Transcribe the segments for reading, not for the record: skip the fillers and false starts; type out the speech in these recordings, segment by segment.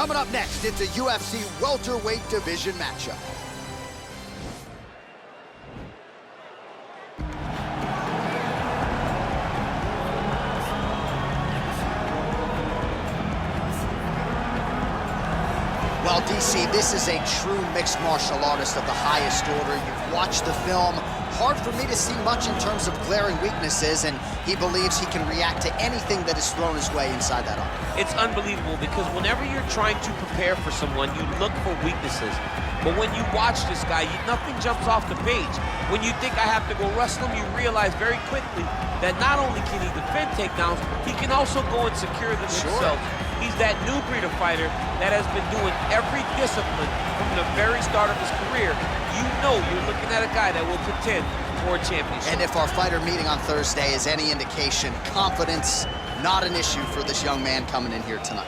Coming up next, it's a UFC welterweight division matchup. Well, DC, this is a true mixed martial artist of the highest order. You've watched the film. Hard for me to see much in terms of glaring weaknesses, and he believes he can react to anything that is thrown his way inside that arm. It's unbelievable because whenever you're trying to prepare for someone, you look for weaknesses. But when you watch this guy, nothing jumps off the page. When you think I have to go wrestle him, you realize very quickly that not only can he defend takedowns, he can also go and secure them himself. He's that new breed of fighter that has been doing every discipline from the very start of his career. You know you're looking at a guy that will contend for a championship. And if our fighter meeting on Thursday is any indication, confidence not an issue for this young man coming in here tonight.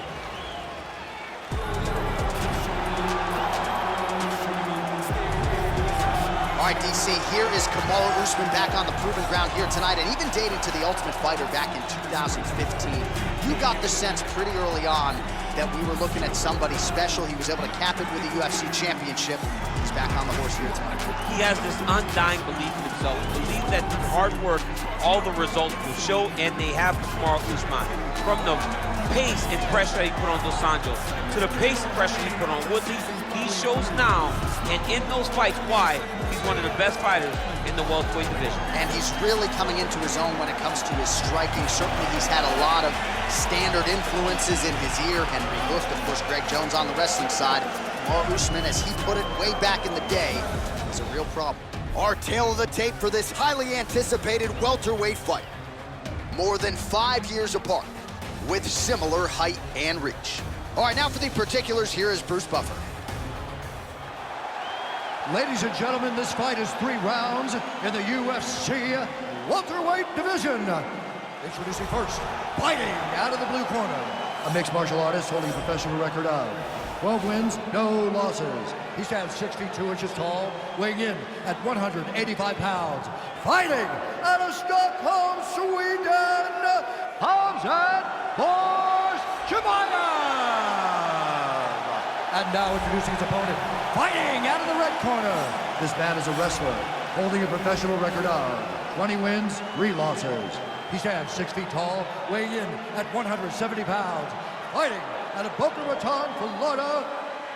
All right, DC, here is Kamaru Usman back on the proven ground here tonight, and even dating to the Ultimate Fighter back in 2015. You got the sense pretty early on that we were looking at somebody special. He was able to cap it with a UFC championship. He's back on the horse here tonight. He has this undying belief in himself. Believes that through hard work, all the results will show, and they have for Kamaru Usman. From the pace and pressure that he put on Dos Anjos, to the pace and pressure he put on Woodley, he shows now, and in those fights, why he's one of the best fighters in the welterweight division. And he's really coming into his own when it comes to his striking. Certainly he's had a lot of standard influences in his ear. Henry Hooft, of course, Greg Jones on the wrestling side. Kamaru Usman, as he put it way back in the day, is a real problem. Our tail of the tape for this highly anticipated welterweight fight. More than 5 years apart, with similar height and reach. All right, now for the particulars, here is Bruce Buffer. Ladies and gentlemen, this fight is 3 rounds in the UFC welterweight division. Introducing first, fighting out of the blue corner, a mixed martial artist holding a professional record of 12 wins, no losses. He stands 6 feet 2 inches tall, weighing in at 185 pounds. Fighting out of Stockholm, Sweden, Khamzat Chimaev. And now introducing his opponent, fighting out of the red corner. This man is a wrestler, holding a professional record of 20 wins, 3 losses. He stands 6 feet tall, weighing in at 170 pounds. Fighting out of Boca Raton, Florida,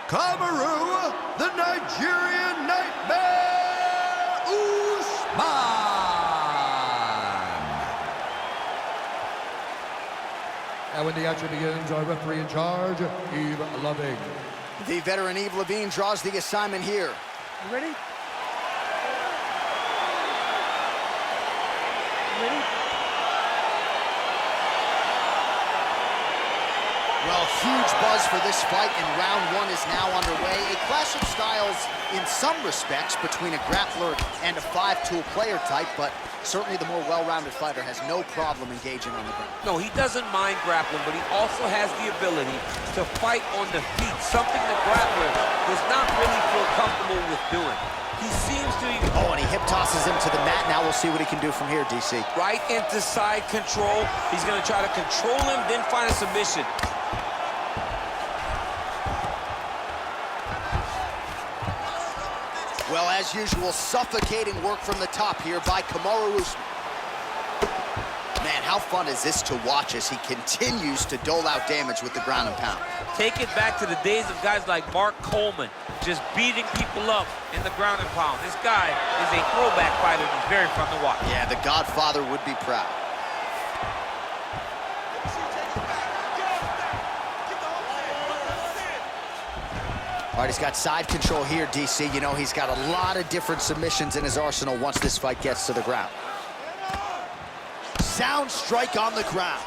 Kamaru, the Nigerian Nightmare Usman. And when the action begins, our referee in charge, Yves Loving. The veteran Yves Levine draws the assignment here. You ready? Ready? Well, huge buzz for this fight, and round 1 is now underway. A clash of styles in some respects between a grappler and a 5-tool player type, but certainly the more well-rounded fighter has no problem engaging on the ground. No, he doesn't mind grappling, but he also has the ability to fight on the feet, something the grappler does not really feel comfortable with doing. He seems to be... Oh, and he hip tosses him to the mat. Now we'll see what he can do from here, DC. Right into side control. He's going to try to control him, then find a submission. Well, as usual, suffocating work from the top here by Kamaru Usman. Man, how fun is this to watch as he continues to dole out damage with the ground and pound. Take it back to the days of guys like Mark Coleman, just beating people up in the ground and pound. This guy is a throwback fighter and he's very fun to watch. Yeah, the Godfather would be proud. All right, he's got side control here, DC. You know, he's got a lot of different submissions in his arsenal once this fight gets to the ground. Sound strike on the ground.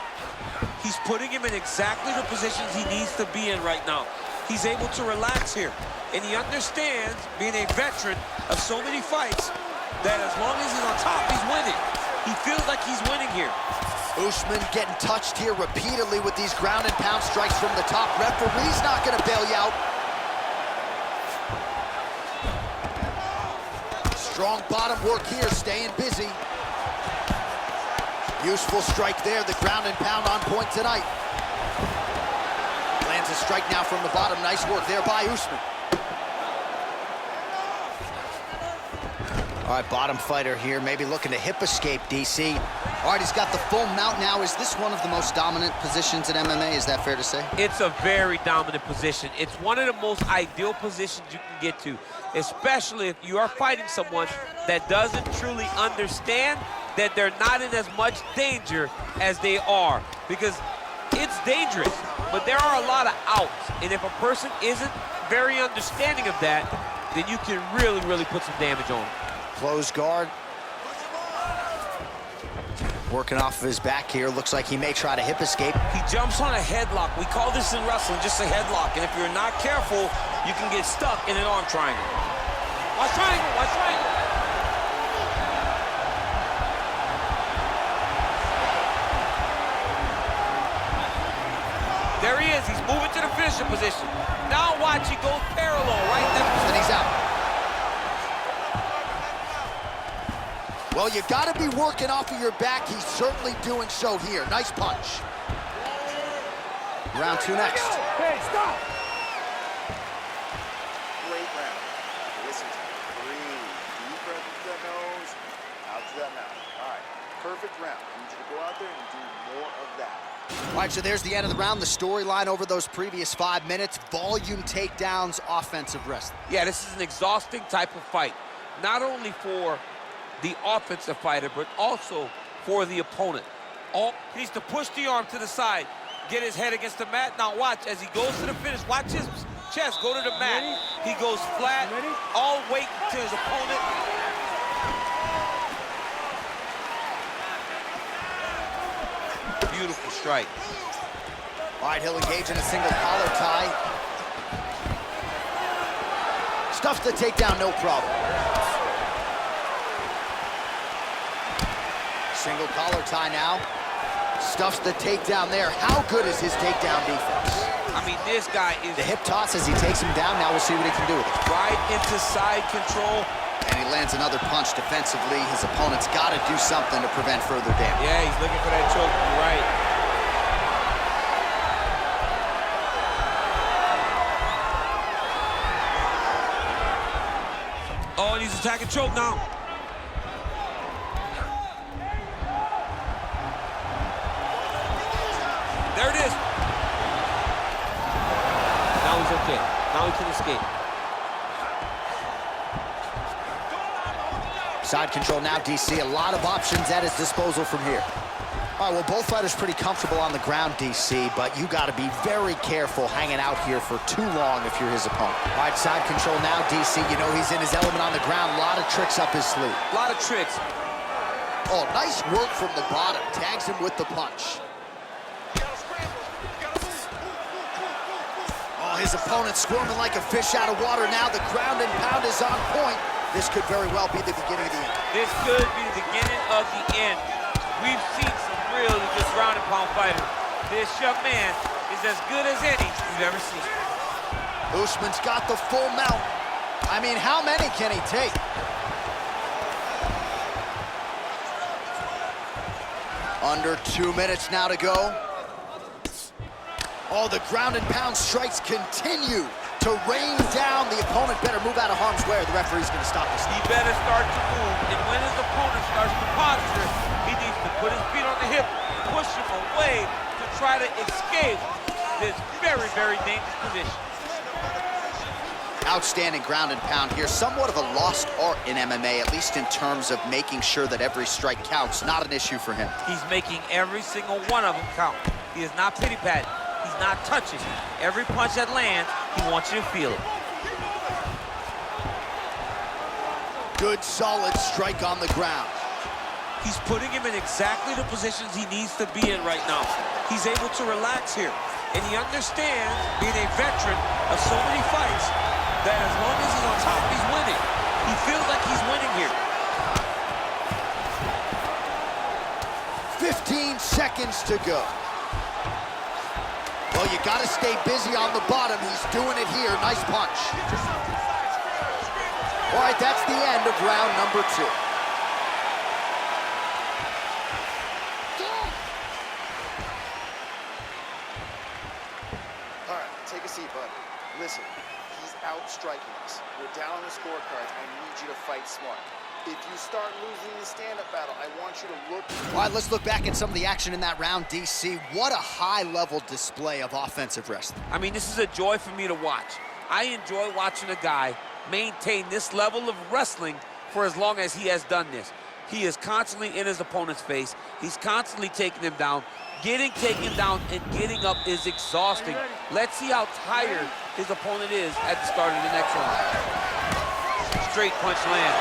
He's putting him in exactly the positions he needs to be in right now. He's able to relax here. And he understands, being a veteran of so many fights, that as long as he's on top, he's winning. He feels like he's winning here. Usman getting touched here repeatedly with these ground and pound strikes from the top. Referee's not gonna bail you out. Strong bottom work here, staying busy. Useful strike there, the ground and pound on point tonight. Lands a strike now from the bottom. Nice work there by Usman. All right, bottom fighter here, maybe looking to hip escape, DC. All right, he's got the full mount now. Is this one of the most dominant positions in MMA? Is that fair to say? It's a very dominant position. It's one of the most ideal positions you can get to, especially if you are fighting someone that doesn't truly understand that they're not in as much danger as they are. Because it's dangerous, but there are a lot of outs. And if a person isn't very understanding of that, then you can really, really put some damage on them. Close guard. Working off of his back here. Looks like he may try to hip escape. He jumps on a headlock. We call this in wrestling just a headlock. And if you're not careful, you can get stuck in an arm triangle. Watch triangle, watch triangle. There he is. He's moving to the finishing position. Now watch, he goes parallel, right there. And he's out. Well, you gotta be working off of your back. He's certainly doing so here. Nice punch. Round 2 next. Hey, stop! Great round. Listen to me. Breathe. Deep breath into that nose, out to that mouth. All right, perfect round. I need you to go out there and do more of that. All right, so there's the end of the round. The storyline over those previous 5 minutes. Volume takedowns, offensive wrestling. Yeah, this is an exhausting type of fight. Not only for the offensive fighter, but also for the opponent. He needs to push the arm to the side, get his head against the mat. Now watch, as he goes to the finish, watch his chest go to the mat. He goes flat, all weight to his opponent. Beautiful strike. All right, he'll engage in a single collar tie. Stuffs the takedown, no problem. Single collar tie now. Stuffs the takedown there. How good is his takedown defense? I mean, this guy is... The hip toss as he takes him down. Now we'll see what he can do with it. Right into side control. And he lands another punch defensively. His opponent's got to do something to prevent further damage. Yeah, he's looking for that choke. You're right. Oh, and he's attacking choke now. There it is. Now he's okay. Now he can escape. Side control now, DC. A lot of options at his disposal from here. All right, well, both fighters pretty comfortable on the ground, DC, but you got to be very careful hanging out here for too long if you're his opponent. All right, side control now, DC. You know he's in his element on the ground. A lot of tricks up his sleeve. A lot of tricks. Oh, nice work from the bottom. Tags him with the punch. Oh, his opponent squirming like a fish out of water now. The ground and pound is on point. This could very well be the beginning of the end. This could be the beginning of the end. We've seen some really good ground and pound fighters. This young man is as good as any you've ever seen. Usman's got the full mount. I mean, how many can he take? Under 2 minutes now to go. Oh, the ground and pound strikes continue to rain down. The opponent better move out of harm's way or the referee's going to stop this. He better start to move, and when his opponent starts to posture, he needs to put his feet on the hip, push him away to try to escape this very, very dangerous position. Outstanding ground and pound here. Somewhat of a lost art in MMA, at least in terms of making sure that every strike counts. Not an issue for him. He's making every single one of them count. He is not pity-patting. He's not touching. Every punch that lands, he wants you to feel it. Good, solid strike on the ground. He's putting him in exactly the positions he needs to be in right now. He's able to relax here. And he understands, being a veteran of so many fights, that as long as he's on top, he's winning. He feels like he's winning here. 15 seconds to go. Well, you got to stay busy on the bottom. He's doing it here. Nice punch. All right, that's the end of round number 2. All right, take DC, bud, listen, he's outstriking us. We're down on the scorecards. I need you to fight smart. If you start losing the stand-up battle, I want you to look... All right, let's look back at some of the action in that round, DC. What a high-level display of offensive wrestling. I mean, this is a joy for me to watch. I enjoy watching a guy maintain this level of wrestling for as long as he has done this. He is constantly in his opponent's face. He's constantly taking him down. Getting taken down and getting up is exhausting. Let's see how tired his opponent is at the start of the next round. Straight punch land.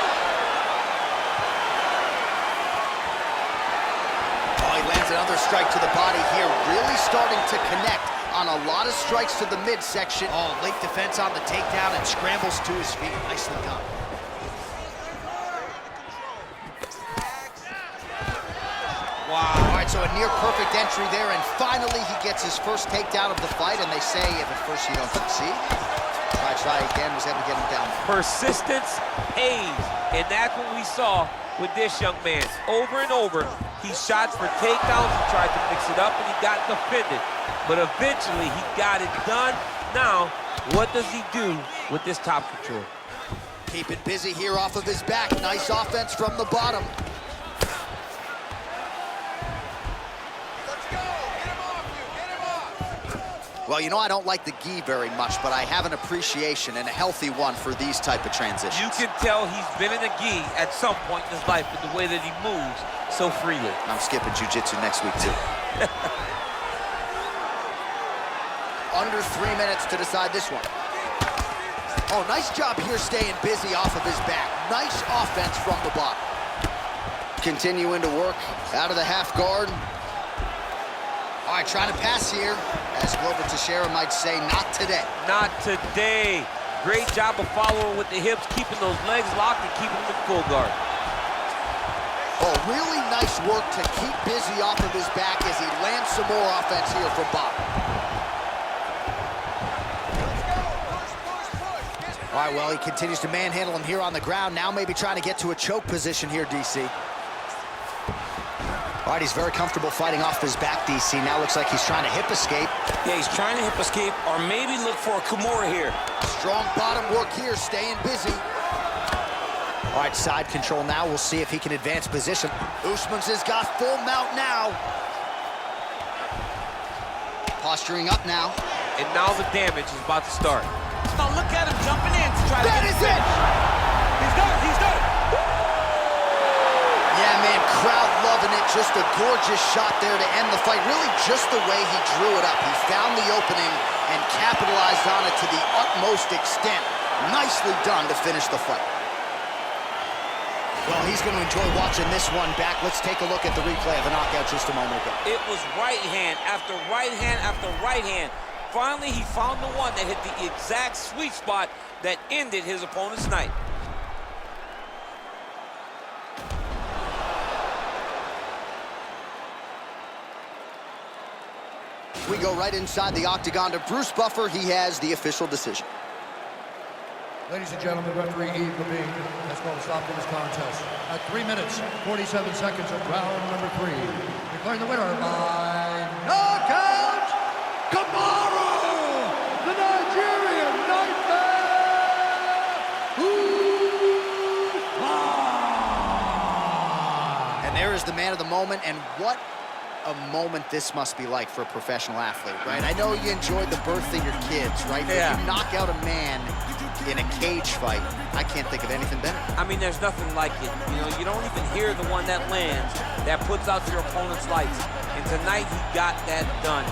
Oh, he lands another strike to the body here, really starting to connect on a lot of strikes to the midsection. Oh, late defense on the takedown and scrambles to his feet. Nicely done. Wow. All right, so a near-perfect entry there, and finally he gets his first takedown of the fight, and they say if at first you don't succeed, try again, was able to get him down. Persistence pays, and that's what we saw with this young man. Over and over, he shot for takedowns, he tried to mix it up, and he got defended. But eventually, he got it done. Now, what does he do with this top control? Keep it busy here off of his back. Nice offense from the bottom. Well, you know, I don't like the gi very much, but I have an appreciation and a healthy one for these type of transitions. You can tell he's been in a gi at some point in his life with the way that he moves so freely. I'm skipping jiu-jitsu next week, too. Under 3 minutes to decide this one. Oh, nice job here staying busy off of his back. Nice offense from the bottom. Continuing to work out of the half guard. All right, trying to pass here. As Glover Teixeira might say, not today. Not today. Great job of following with the hips, keeping those legs locked and keeping them in full guard. Oh, really nice work to keep busy off of his back as he lands some more offense here from Bob. All right, well, he continues to manhandle him here on the ground. Now maybe trying to get to a choke position here, DC. All right, he's very comfortable fighting off his back, DC. Now looks like he's trying to hip escape. Yeah, he's trying to hip escape or maybe look for a Kimura here. Strong bottom work here, staying busy. All right, side control now. We'll see if he can advance position. Usman's has got full mount now. Posturing up now. And now the damage is about to start. Now look at him jumping in to try to That get is it. it! He's done, he's done. Yeah, man, crowd loving it. Just a gorgeous shot there to end the fight. Really just the way he drew it up. He found the opening and capitalized on it to the utmost extent. Nicely done to finish the fight. Well, he's going to enjoy watching this one back. Let's take a look at the replay of the knockout just a moment ago. It was right hand after right hand after right hand. Finally, he found the one that hit the exact sweet spot that ended his opponent's night. We go right inside the octagon to Bruce Buffer. He has the official decision. Ladies and gentlemen, referee Yves Levine has called a stop to this contest at 3 minutes, 47 seconds of round number 3. Declaring the winner by knockout, Kamaru, the Nigerian Nightmare Usman. And there is the man of the moment, and what a moment this must be like for a professional athlete, right? I know you enjoyed the birth of your kids, right? Yeah. But you knock out a man in a cage fight, I can't think of anything better. I mean, there's nothing like it. You know, you don't even hear the one that lands, that puts out your opponent's lights. And tonight, he got that done.